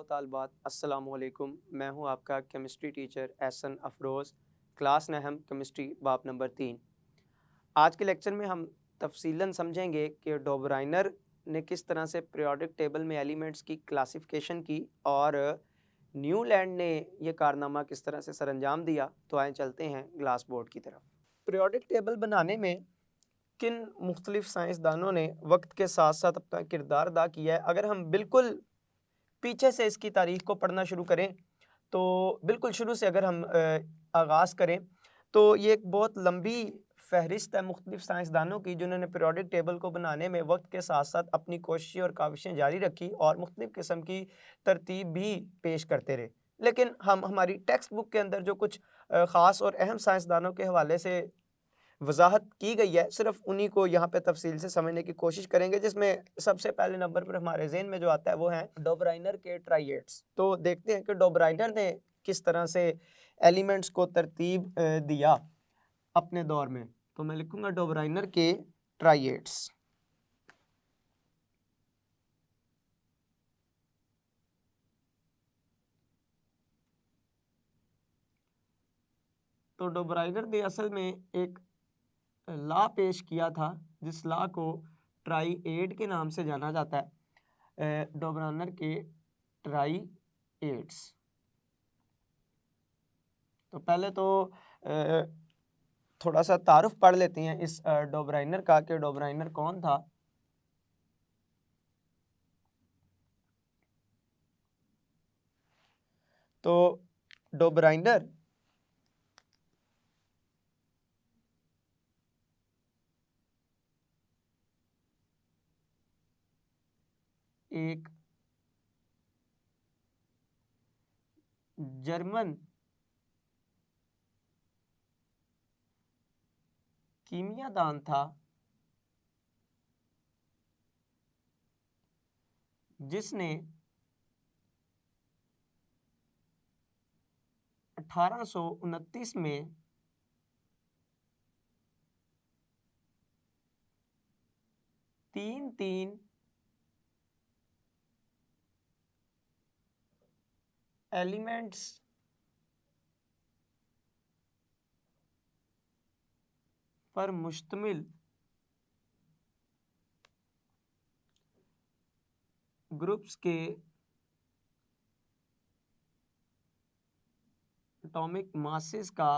तालबात, अस्सलामु अलैकुम। मैं हूं आपका chemistry teacher Ehsan Afroz. Class नहम केमिस्ट्री बाब नंबर 3। आज के लेक्चर में हम तफसीलन समझेंगे कि डोबराइनर ने किस तरह से पीरियोडिक टेबल में एलिमेंट्स की क्लासिफिकेशन की और न्यूलैंड ने यह कारनामा किस तरह से सरअंजाम दिया। तो आए चलते हैं ग्लास बोर्ड की तरफ। पीरियोडिक टेबल बनाने में किन मुख्तलिफ साइंसदानों ने वक्त के साथ साथ अपना किरदार अदा किया है। अगर हम बिल्कुल पीछे से इसकी तारीख को पढ़ना शुरू करें तो बिल्कुल शुरू से अगर हम आगाज़ करें तो ये एक बहुत लंबी फहरिस्त है मुख्तलिफ साइंसदानों की, जिन्होंने पीरियोडिक टेबल को बनाने में वक्त के साथ साथ अपनी कोशिशें और काविशें जारी रखी और मुख्तलिफ किस्म की तरतीब भी पेश करते रहे। लेकिन हम हमारी टेक्स्ट बुक के अंदर जो कुछ ख़ास और अहम साइंसदानों के हवाले से वजाहत की गई है, सिर्फ उन्हीं को यहाँ पे तफसील से समझने की कोशिश करेंगे, जिसमें सबसे पहले नंबर पर हमारे ज़हन में जो आता है वो है डोबराइनर के ट्राइएड्स। तो देखते हैं कि डोबराइनर ने किस तरह से एलिमेंट्स को तरतीब दिया अपने दौर में। तो मैं लिखूंगा डोबराइनर के ट्राइएड्स। तो डोबराइनर ने असल में एक लॉ पेश किया था, जिस लॉ को ट्राइएड के नाम से जाना जाता है। डोबराइनर के ट्राइएड्स। तो पहले तो थोड़ा सा तारुफ पढ़ लेते हैं इस डोबराइनर का कि डोबराइनर कौन था। तो डोबराइनर एक जर्मन कीमियादान था, जिसने 1829 में तीन एलिमेंट्स पर मुश्तमिल ग्रुप्स के एटॉमिक मासेस का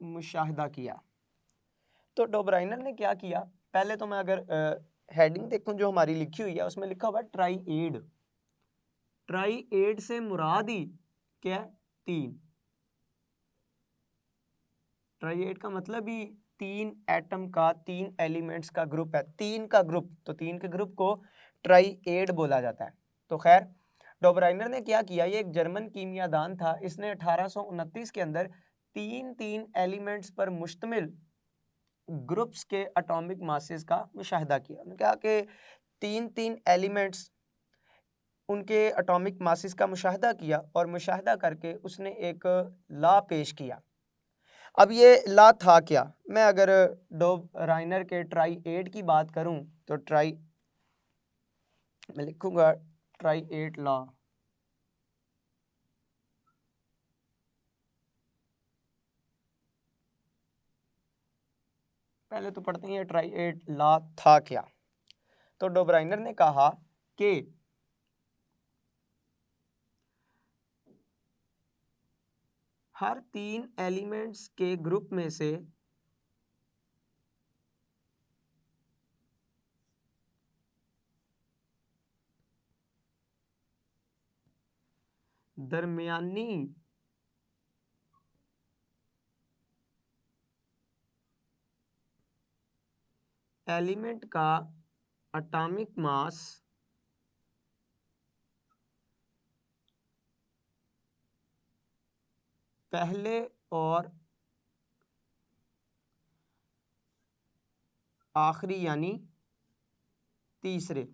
मुशाहिदा किया। तो डोबराइनर ने क्या किया, पहले तो मैं अगर हेडिंग देखूं जो हमारी लिखी हुई है, उसमें लिखा हुआ है ट्राइएड। ट्राइएड से मुराद ही क्या है? तीन। ट्राइएड का मतलब ही तीन एटम का, तीन एलिमेंट्स का ग्रुप है, तीन का ग्रुप। तो तीन के ग्रुप को ट्राइएड बोला जाता है। तो खैर, डोबराइनर ने क्या किया, ये एक जर्मन कीमियादान था, इसने 1829 के अंदर तीन एलिमेंट्स पर मुश्तमिल ग्रुप्स के एटॉमिक मासेस का मुशाहिदा किया। उन्होंने कहा कि तीन एलिमेंट्स, उनके एटॉमिक मासेस का मुशाहिदा किया और मुशाहिदा करके उसने एक लॉ पेश किया। अब ये लॉ था क्या? मैं अगर डोबराइनर के ट्राइएड की बात करूं तो मैं लिखूंगा ट्राइएड लॉ। पहले तो पढ़ते हैं ट्राइएड लॉ था क्या। तो डोबराइनर ने कहा कि हर तीन एलिमेंट्स के ग्रुप में से दरमियानी एलिमेंट का एटॉमिक मास पहले और आखिरी यानी तीसरे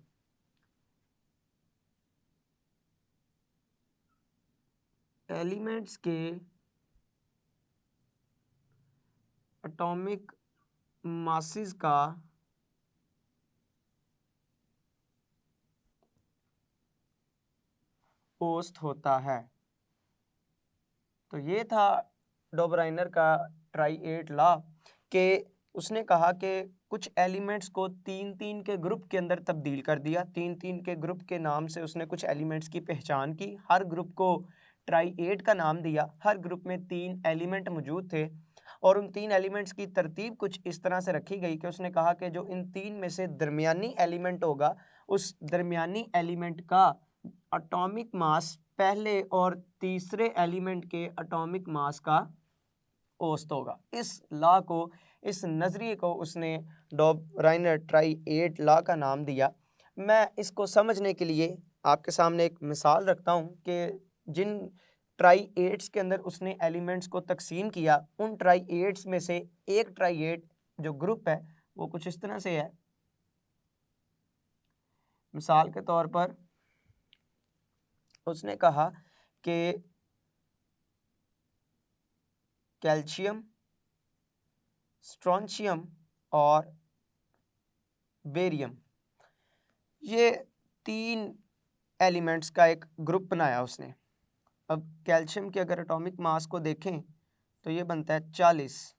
एलिमेंट्स के एटॉमिक मासेस का औसत होता है। तो ये था डोबराइनर का ट्राइएट लॉ के उसने कहा कि कुछ एलिमेंट्स को तीन तीन के ग्रुप के अंदर तब्दील कर दिया, तीन तीन के ग्रुप के नाम से उसने कुछ एलिमेंट्स की पहचान की, हर ग्रुप को ट्राइएट का नाम दिया, हर ग्रुप में तीन एलिमेंट मौजूद थे और उन तीन एलिमेंट्स की तरतीब कुछ इस तरह से रखी गई कि उसने कहा कि जो इन तीन में से दरमियानी एलिमेंट होगा उस दरमियानी एलिमेंट का एटॉमिक मास पहले और तीसरे एलिमेंट के एटॉमिक मास का औसत होगा। इस लॉ को, इस नज़रिए को उसने डॉबराइनर ट्राइएट लॉ का नाम दिया। मैं इसको समझने के लिए आपके सामने एक मिसाल रखता हूँ कि जिन ट्राइएट्स के अंदर उसने एलिमेंट्स को तकसीम किया, उन ट्राइएट्स में से एक ट्राइएट जो ग्रुप है वो कुछ इस तरह से है। मिसाल के तौर पर उसने कहा कि कैल्शियम, स्ट्रोंशियम और बेरियम, ये तीन एलिमेंट्स का एक ग्रुप बनाया उसने। अब कैल्शियम के अगर एटॉमिक मास को देखें तो ये बनता है 40,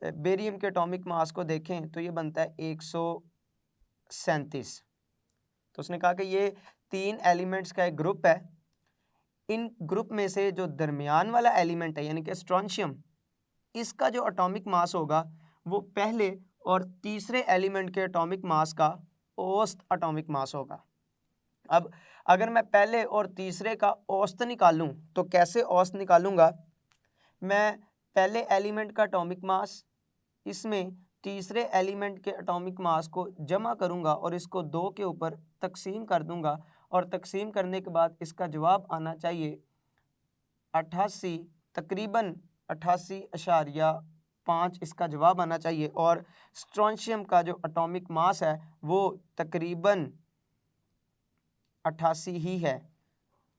बेरियम के एटॉमिक मास को देखें तो ये बनता है 137। तो उसने कहा कि ये तीन एलिमेंट्स का एक ग्रुप है। इन ग्रुप में से जो दरमियान वाला एलिमेंट है यानी कि स्ट्रोंशियम, इसका जो एटॉमिक मास होगा वो पहले और तीसरे एलिमेंट के एटॉमिक मास का औसत एटॉमिक मास होगा। अब अगर मैं पहले और तीसरे का औसत निकालूं तो कैसे औसत निकालूंगा? मैं पहले एलिमेंट का एटॉमिक मास इसमें तीसरे एलिमेंट के एटॉमिक मास को जमा करूंगा और इसको 2 के ऊपर तकसीम कर दूंगा और तकसीम करने के बाद इसका जवाब आना चाहिए 88, तकरीबन 88.5 इसका जवाब आना चाहिए। और स्ट्रोंशियम का जो एटॉमिक मास है वो तकरीबन 88 ही है।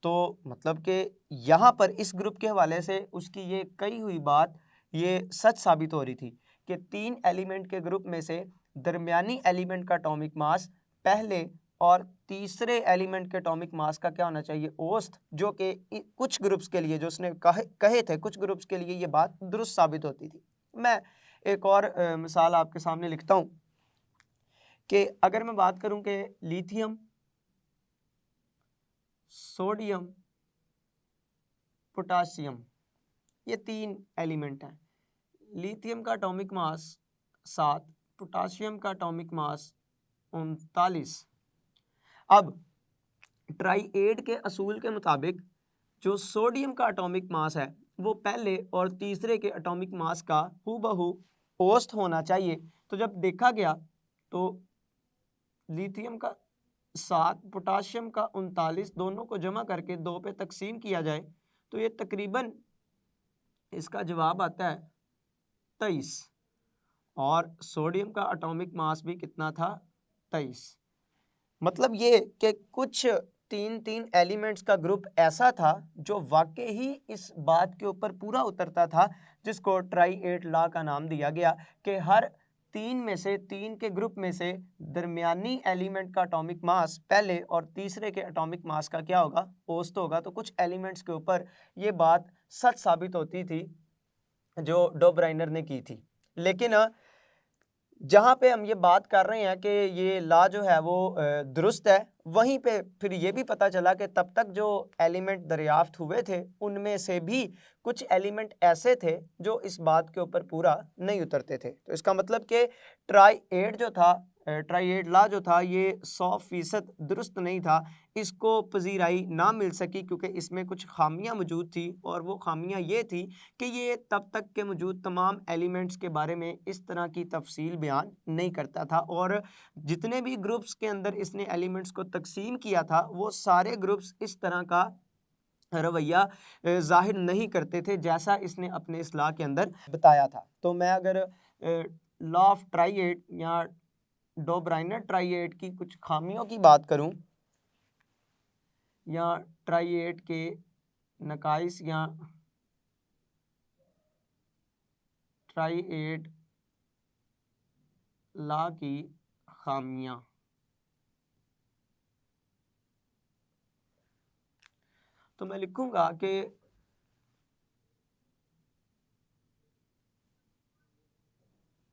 तो मतलब कि यहाँ पर इस ग्रुप के हवाले से उसकी ये कही हुई बात ये सच साबित हो रही थी कि तीन एलिमेंट के ग्रुप में से दरमियानी एलिमेंट का एटॉमिक मास पहले और तीसरे एलिमेंट के एटॉमिक मास का क्या होना चाहिए? औसत, जो कि कुछ ग्रुप्स के लिए, जो उसने कहे थे, कुछ ग्रुप्स के लिए ये बात दुरुस्त साबित होती थी। मैं एक और मिसाल आपके सामने लिखता हूँ कि अगर मैं बात करूँ कि लिथियम, सोडियम, पोटासियम, ये तीन एलिमेंट हैं। लिथियम का एटॉमिक मास 7, पोटासियम का एटॉमिक मास 39। अब ट्राइएट के असूल के मुताबिक जो सोडियम का एटॉमिक मास है वो पहले और तीसरे के एटॉमिक मास का हूबहू औसत होना चाहिए। तो जब देखा गया तो लिथियम का 7, पोटाशियम का 39, दोनों को जमा करके 2 पे तकसीम किया जाए तो ये तकरीबन इसका जवाब आता है 23। और सोडियम का एटॉमिक मास भी कितना था? 23। मतलब ये कि कुछ तीन तीन एलिमेंट्स का ग्रुप ऐसा था जो वाकई ही इस बात के ऊपर पूरा उतरता था जिसको ट्राइएट लॉ का नाम दिया गया कि हर तीन में से, तीन के ग्रुप में से दरमियानी एलिमेंट का एटॉमिक मास पहले और तीसरे के एटॉमिक मास का क्या होगा? औसत होगा। तो कुछ एलिमेंट्स के ऊपर ये बात सच साबित होती थी जो डोबराइनर ने की थी। लेकिन जहाँ पे हम ये बात कर रहे हैं कि ये लॉ जो है वो दुरुस्त है, वहीं पे फिर ये भी पता चला कि तब तक जो एलिमेंट दरियाफ्त हुए थे उनमें से भी कुछ एलिमेंट ऐसे थे जो इस बात के ऊपर पूरा नहीं उतरते थे। तो इसका मतलब कि ट्राइएट जो था, ट्राइएट लॉ जो था ये 100% दुरुस्त नहीं था, इसको पजीराई ना मिल सकी क्योंकि इसमें कुछ खामियां मौजूद थी। और वो खामियां ये थी कि ये तब तक के मौजूद तमाम एलिमेंट्स के बारे में इस तरह की तफसील बयान नहीं करता था और जितने भी ग्रुप्स के अंदर इसने एलिमेंट्स को तकसीम किया था वो सारे ग्रुप्स इस तरह का रवैया जाहिर नहीं करते थे जैसा इसने अपने इस लॉ के अंदर बताया था। तो मैं अगर लॉ ऑफ ट्राइएट या डोबराइनर ट्राइएट की कुछ खामियों की बात करूं या ट्राइएट के नकाइस या ट्राइएट लॉ की खामियां, तो मैं लिखूंगा कि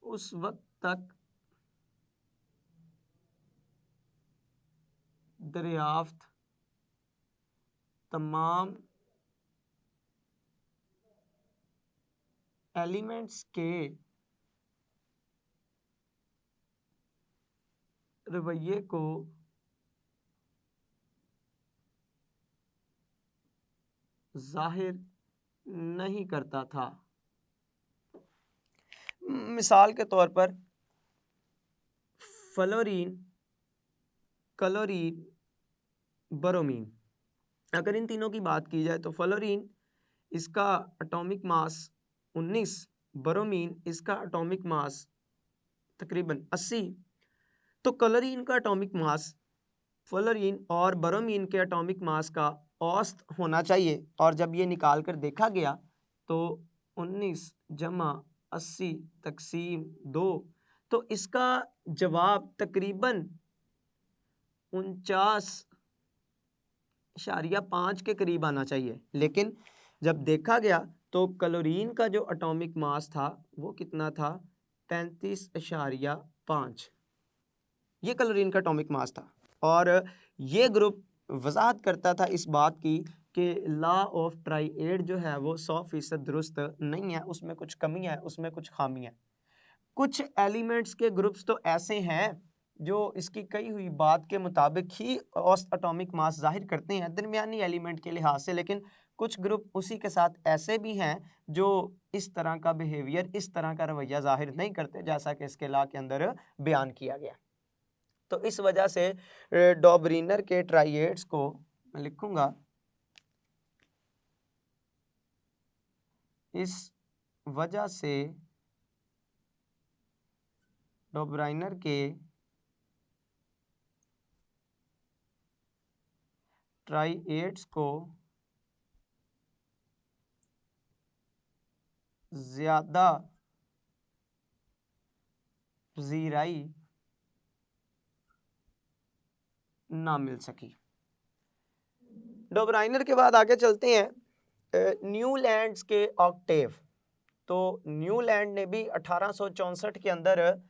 उस वक्त तक दरियाफ्त तमाम एलिमेंट्स के रवैये को जाहिर नहीं करता था। मिसाल के तौर पर फ्लोरीन, क्लोरीन, ब्रोमीन, अगर इन तीनों की बात की जाए तो फ्लोरीन इसका एटॉमिक मास 19, ब्रोमीन इसका एटॉमिक मास तकरीबन 80। तो क्लोरीन का एटॉमिक मास फ्लोरीन और ब्रोमीन के एटॉमिक मास का औसत होना चाहिए, और जब ये निकाल कर देखा गया तो 19 जमा 80 तकसीम 2, तो इसका जवाब तकरीबन 49.5 के करीब आना चाहिए। लेकिन जब देखा गया तो क्लोरीन का जो एटॉमिक मास था वो कितना था, 35.5। ये क्लोरीन का एटॉमिक मास था, और ये ग्रुप वजाहत करता था इस बात की कि लॉ ऑफ ट्राइएड जो है वो 100% दुरुस्त नहीं है, उसमें कुछ कमी है, उसमें कुछ खामी है। कुछ एलिमेंट्स के ग्रुप्स तो ऐसे हैं जो इसकी कही हुई बात के मुताबिक ही औसत एटॉमिक मास जाहिर करते हैं दरमियानी एलिमेंट के लिहाज से, लेकिन कुछ ग्रुप उसी के साथ ऐसे भी हैं जो इस तरह का बिहेवियर, इस तरह का रवैया जाहिर नहीं करते, जैसा कि इसके लॉ के अंदर बयान किया गया। तो इस वजह से डॉबरीनर के ट्राइएड्स को मैं लिखूंगा, इस वजह से डॉबरीनर के ट्राइएड्स को ज्यादा पजीराई ना मिल सकी। डॉबरीनर के बाद आगे चलते हैं न्यूलैंड्स के ऑक्टेव। तो न्यूलैंड ने भी 1864 के अंदर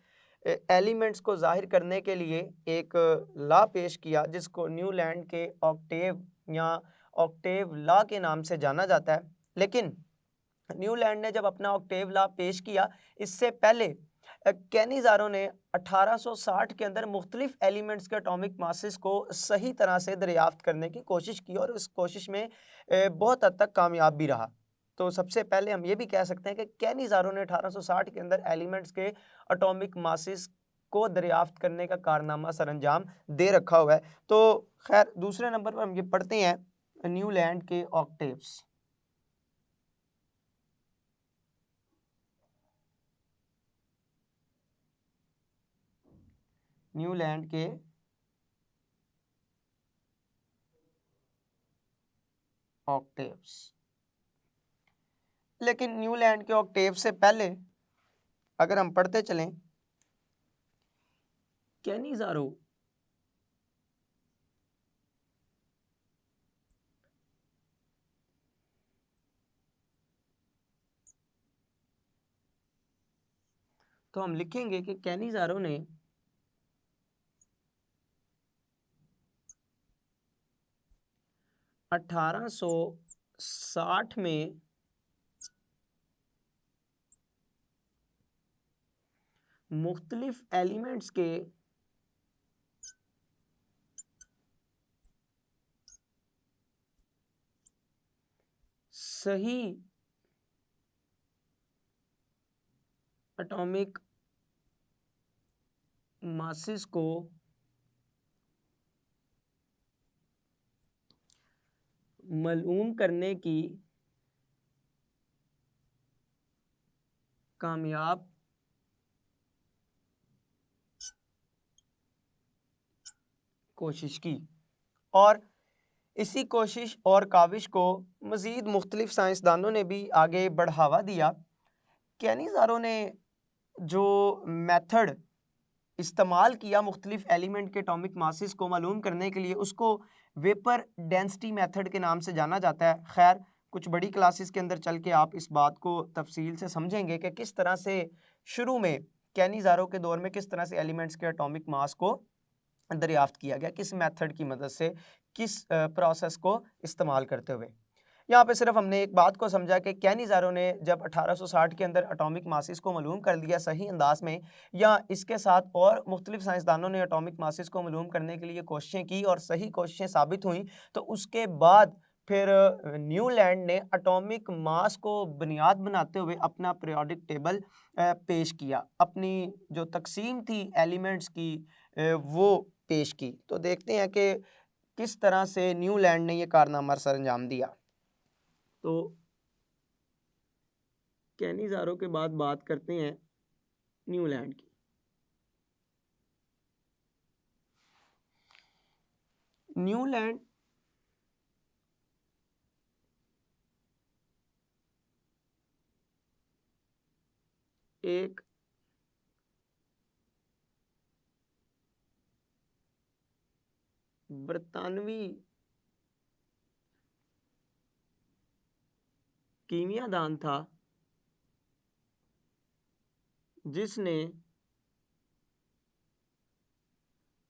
एलिमेंट्स को जाहिर करने के लिए एक लॉ पेश किया जिसको न्यूलैंड के ऑक्टेव या ऑक्टेव लॉ के नाम से जाना जाता है। लेकिन न्यूलैंड ने जब अपना ऑक्टेव लॉ पेश किया, इससे पहले कैनिज़ारो ने 1860 के अंदर मुख्तलिफ एलिमेंट्स के एटॉमिक मासेस को सही तरह से दरियाफ्त करने की कोशिश की, और उस कोशिश में बहुत हद तक कामयाब भी रहा। तो सबसे पहले हम ये भी कह सकते हैं कि कैनिज़ारो ने 1860 के अंदर एलिमेंट्स के एटॉमिक मासेस को दरियाफ्त करने का कारनामा सरअंजाम दे रखा हुआ है। तो खैर दूसरे नंबर पर हम ये पढ़ते हैं न्यूलैंड के ऑक्टेव्स। न्यूलैंड के ऑक्टेव्स। लेकिन न्यूलैंड के ऑक्टेव से पहले अगर हम पढ़ते चलें, कैनिज़ारो तो हम लिखेंगे कि कैनिज़ारो ने 1860 में मुख्तलिफ एलिमेंट्स के सही एटॉमिक मासेस को मालूम करने की कामयाब कोशिश की, और इसी कोशिश और काविश को मज़ीद मुख्तलिफ साइंसदानों ने भी आगे बढ़ावा दिया। कैनिज़ारो ने जो मेथड इस्तेमाल किया मुख्तलिफ एलिमेंट के एटॉमिक मासेस को मालूम करने के लिए, उसको वेपर डेंसिटी मेथड के नाम से जाना जाता है। खैर, कुछ बड़ी क्लासेस के अंदर चल के आप इस बात को तफसील से समझेंगे कि किस तरह से शुरू में कैनिज़ारो के दौर में किस तरह से एलिमेंट्स के एटॉमिक मास को दरियाफ्त किया गया, किस मेथड की मदद से, किस प्रोसेस को इस्तेमाल करते हुए। यहाँ पे सिर्फ हमने एक बात को समझा कि कैनिज़ारो ने जब 1860 के अंदर एटॉमिक मासेस को मालूम कर लिया सही अंदाज में, या इसके साथ और मुख्तलिफ साइंसदानों ने एटॉमिक मासेस को मालूम करने के लिए कोशिशें की और सही कोशिशें साबित हुई, तो उसके बाद फिर न्यूलैंड ने एटॉमिक मास को बुनियाद बनाते हुए अपना पीरियोडिक टेबल पेश किया, अपनी जो तकसीम थी एलिमेंट्स की वो पेश की। तो देखते हैं कि किस तरह से न्यूलैंड ने ये कारनामा सर अंजाम दिया। तो कैनिज़ारो के बाद बात करते हैं न्यूलैंड की। न्यूलैंड एक बरतानवी कीमियादान था जिसने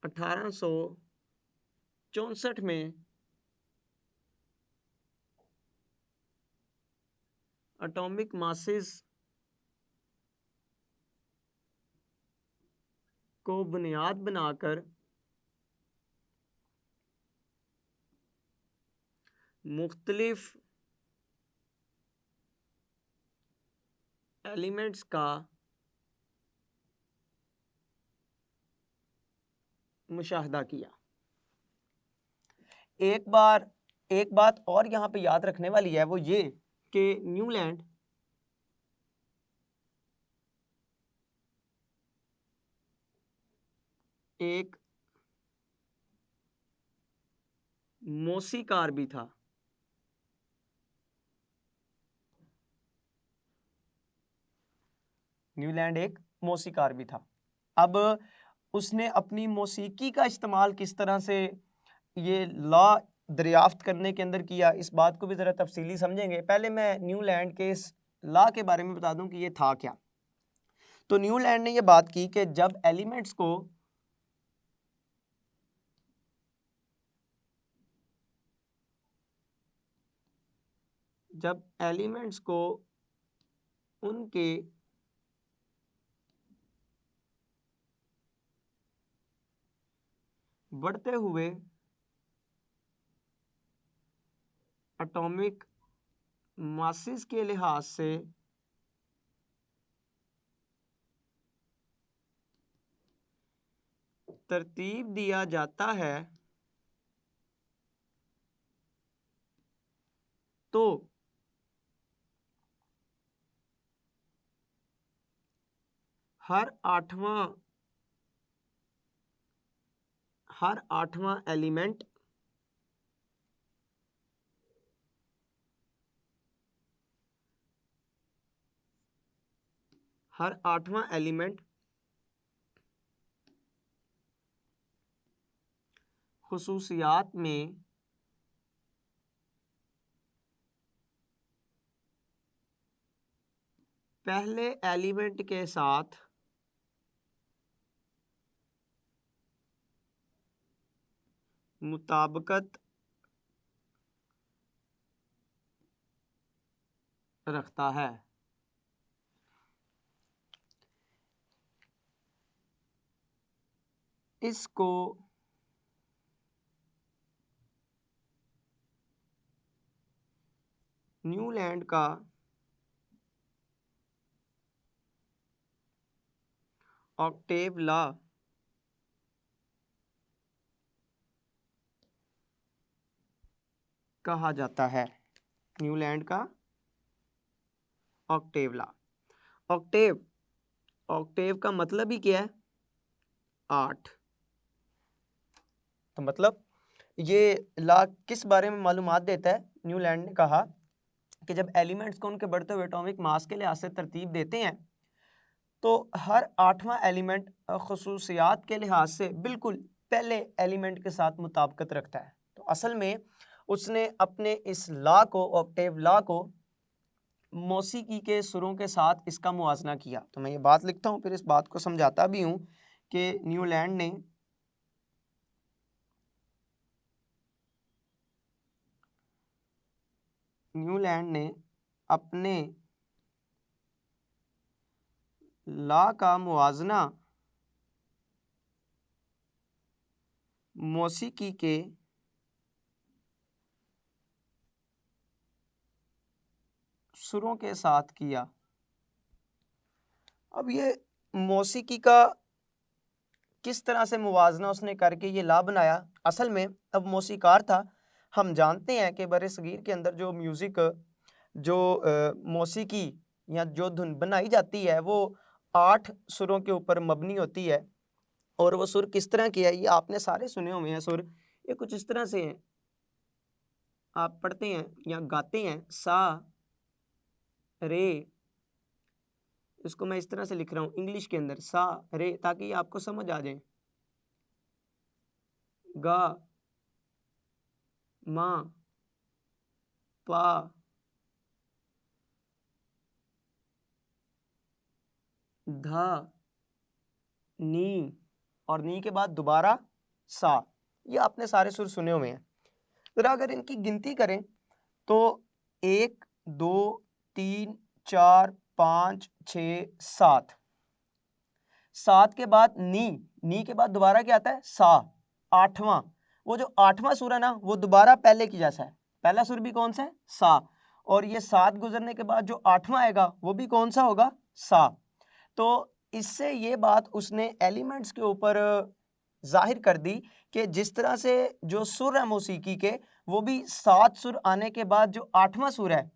1864 में एटॉमिक मासेस को बुनियाद बनाकर मुख्तलिफ एलिमेंट्स का मुशाहदा किया। एक बात और यहाँ पे याद रखने वाली है, वो ये कि न्यूलैंड एक मौसीकार भी था। न्यूलैंड एक मौसीकार भी था। अब उसने अपनी मौसीकी का इस्तेमाल किस तरह से ये लॉ दरियाफ्त करने के अंदर किया, इस बात को भी ज़रा तफसीली समझेंगे। पहले मैं न्यूलैंड के इस लॉ के बारे में बता दूं कि ये था क्या। तो न्यूलैंड ने ये बात की कि जब एलिमेंट्स को उनके बढ़ते हुए एटॉमिक मासेस के लिहाज से तरतीब दिया जाता है, तो हर आठवां एलिमेंट खुसूसियात में पहले एलिमेंट के साथ मुताबिकत रखता है। इसको न्यूलैंड का ऑक्टेव लॉ कहा जाता है। न्यूलैंड का ऑक्टेव लॉ। ऑक्टेव का मतलब ही क्या है? 8। तो मतलब ये लॉ किस बारे में मालूमात देता है? न्यूलैंड ने कहा कि जब एलिमेंट्स को उनके बढ़ते हुए एटॉमिक मास के लिहाज से तरतीब देते हैं, तो हर 8वां एलिमेंट खसूसियात के लिहाज से बिल्कुल पहले एलिमेंट के साथ मुताबिकत रखता है। तो असल में उसने अपने इस लॉ को, ऑक्टेव लॉ को, मौसीकी के सुरों के साथ इसका मुवाजना किया। तो मैं ये बात लिखता हूँ, फिर इस बात को समझाता भी हूँ कि न्यूलैंड ने अपने लॉ का मुवाजना मौसीकी के सुरों के साथ किया। अब ये मौसीकी का किस तरह से मुवाजना उसने करके ये ला बनाया। असल में अब मौसीकार था, हम जानते हैं कि बरे सगीर के अंदर जो म्यूज़िक, जो मौसीकी या जो धुन बनाई जाती है वो 8 सुरों के ऊपर मबनी होती है। और वो सुर किस तरह की है ये आपने सारे सुने हुए हैं। सुर ये कुछ इस तरह से हैं, आप पढ़ते हैं या गाते हैं, सा रे, इसको मैं इस तरह से लिख रहा हूँ इंग्लिश के अंदर, सा रे, ताकि ये आपको समझ आ जाए। गा, मा, पा, धा, नी, और नी के बाद दोबारा सा। ये आपने सारे सुर सुने हुए हैं। जरा अगर इनकी गिनती करें तो 1 2 3 4 5 6 7, 7 के बाद नी के बाद दोबारा क्या आता है, सा, 8वां। वो जो 8वां सुर है ना वो दोबारा पहले की जैसा है। पहला सुर भी कौन सा है, सा, और ये 7 गुजरने के बाद जो 8वां आएगा वो भी कौन सा होगा, सा। तो इससे ये बात उसने एलिमेंट्स के ऊपर जाहिर कर दी कि जिस तरह से जो सुर है मौसीकी के वो भी 7 सुर आने के बाद जो 8वां सुर है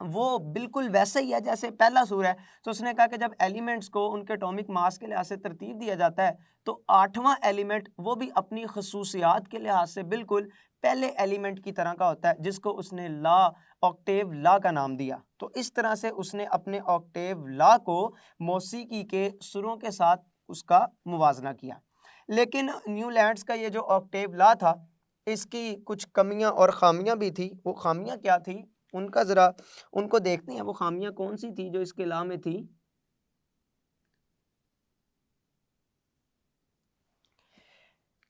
वो बिल्कुल वैसे ही है जैसे पहला सुर है। तो उसने कहा कि जब एलिमेंट्स को उनके एटॉमिक मास के लिहाज से तरतीब दिया जाता है तो 8वां एलिमेंट वो भी अपनी खसूसियात के लिहाज से बिल्कुल पहले एलिमेंट की तरह का होता है, जिसको उसने ला, ऑक्टेव ला का नाम दिया। तो इस तरह से उसने अपने ऑक्टेव ला को मौसीकी के सुरों के साथ उसका मुवाजना किया। लेकिन न्यूलैंड्स का ये जो ऑक्टेव ला था इसकी कुछ कमियां और खामियां भी थी। वो खामियां क्या थी उनका ज़रा उनको देखते हैं, वो खामियां कौन सी थी जो इसके ला में थी।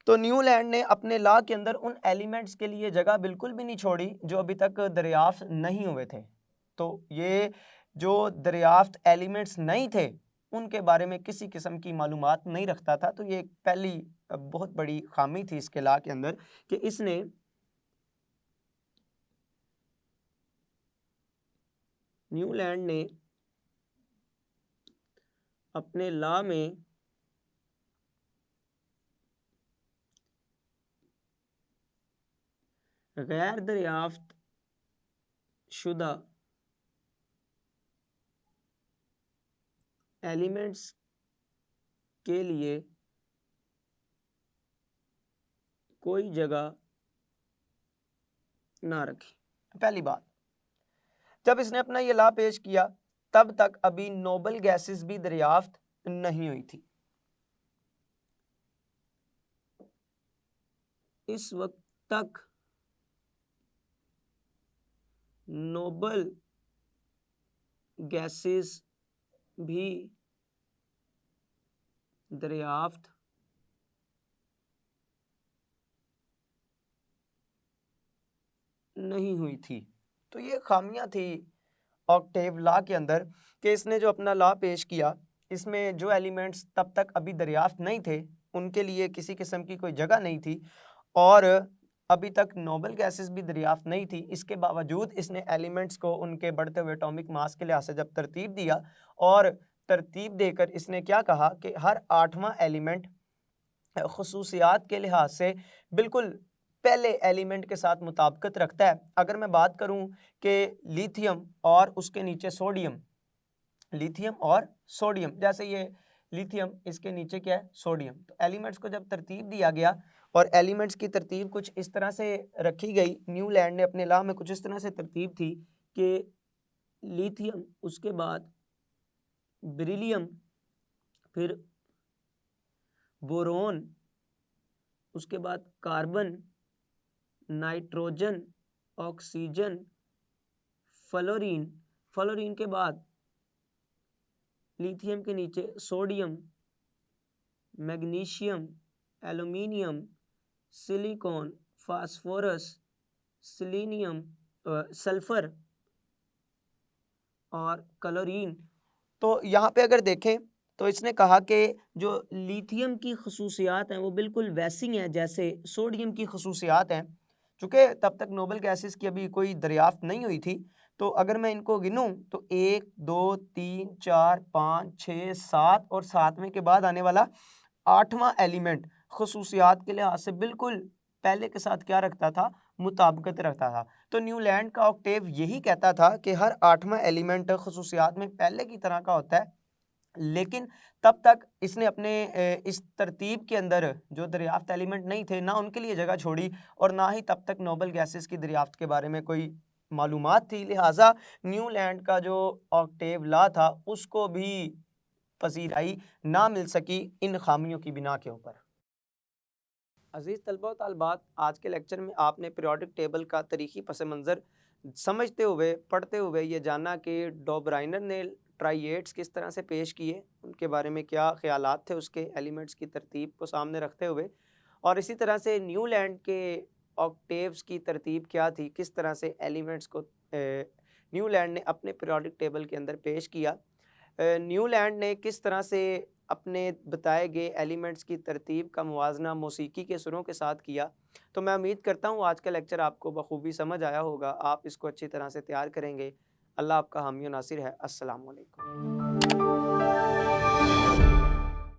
तो न्यूलैंड ने अपने ला के अंदर उन एलिमेंट्स के लिए जगह बिल्कुल भी नहीं छोड़ी जो अभी तक दरियाफ्त नहीं हुए थे। तो ये जो दरियाफ्त एलिमेंट्स नहीं थे उनके बारे में किसी किस्म की मालूमात नहीं रखता था। तो ये एक पहली बहुत बड़ी खामी थी इसके ला के अंदर कि इसने न्यूलैंड ने अपने ला में गैर दरियाफ्त शुदा एलिमेंट्स के लिए कोई जगह ना रखी। पहली बात, जब इसने अपना ये ला पेश किया तब तक अभी नोबल गैसेस भी दरियाफ्त नहीं हुई थी। इस वक्त तक नोबल गैसेस भी दरियाफ्त नहीं हुई थी। तो ये खामियां थी ऑक्टेव ला के अंदर कि इसने जो अपना ला पेश किया इसमें जो एलिमेंट्स तब तक अभी दरियाफ्त नहीं थे उनके लिए किसी किस्म की कोई जगह नहीं थी, और अभी तक नोबल गैसेस भी दरियाफ्त नहीं थी। इसके बावजूद इसने एलिमेंट्स को उनके बढ़ते हुए एटॉमिक मास के लिहाज से जब तरतीब दिया, और तरतीब देकर इसने क्या कहा कि हर 8वां एलिमेंट खसूसियात के लिहाज से बिल्कुल पहले एलिमेंट के साथ मुताबिकत रखता है। अगर मैं बात करूं कि लिथियम और उसके नीचे सोडियम, लिथियम और सोडियम, जैसे ये लिथियम इसके नीचे क्या है, सोडियम। तो एलिमेंट्स को जब तरतीब दिया गया और एलिमेंट्स की तरतीब कुछ इस तरह से रखी गई, न्यूलैंड ने अपने लॉ में कुछ इस तरह से तरतीब थी कि लिथियम, उसके बाद बेरिलियम, फिर बोरोन, उसके बाद carbon, nitrogen, oxygen, fluorine, fluorine के बाद लिथियम के नीचे sodium, magnesium, aluminium, silicon, phosphorus, selenium, sulphur और क्लोरीन। तो यहाँ पे अगर देखें तो इसने कहा कि जो लिथियम की खसूसियात हैं वो बिल्कुल वैसी हैं जैसे सोडियम की खसूसियात हैं। चूँकि तब तक नोबल गैसेस की अभी कोई दरियाफ्त नहीं हुई थी, तो अगर मैं इनको गिनूँ तो 1 2 3 4 5 6 7 और 7वें के बाद आने वाला 8वां एलिमेंट खसूसियात के लिहाज से बिल्कुल पहले के साथ क्या रखता था, मुताबिकत रखता था। तो न्यूलैंड का ऑक्टेव यही कहता था कि हर 8वां एलिमेंट खसूसियात में पहले की तरह का होता है, लेकिन तब तक इसने अपने इस तरतीब के अंदर जो दरियाफ्त एलिमेंट नहीं थे ना उनके लिए जगह छोड़ी और ना ही तब तक नोबल गैसेस की दरियाफ्त के बारे में कोई मालूमात थी। लिहाजा न्यूलैंड का जो ऑक्टेव लॉ था उसको भी पजीराई ना मिल सकी इन खामियों की बिना के ऊपर। अजीज़ तलबा व तालिबात, आज के लेक्चर में आपने पीरियोडिक टेबल का तारीखी पस मंज़र समझते हुए पढ़ते हुए ये जाना कि डॉबराइनर ने ट्राइएट्स किस तरह से पेश किए, उनके बारे में क्या ख्यालात थे उसके एलिमेंट्स की तरतीब को सामने रखते हुए, और इसी तरह से न्यूलैंड के ऑक्टेव्स की तरतीब क्या थी, किस तरह से एलिमेंट्स को न्यूलैंड ने अपने पीरियोडिक टेबल के अंदर पेश किया, न्यूलैंड ने किस तरह से अपने बताए गए एलिमेंट्स की तरतीब का मुवाजना मौसीकी के सुरों के साथ किया। तो मैं उम्मीद करता हूँ आज का लेक्चर आपको बखूबी समझ आया होगा, आप इसको अच्छी तरह से तैयार करेंगे। अल्लाह आपका हामी व नासिर है। अस्सलाम वालेकुम।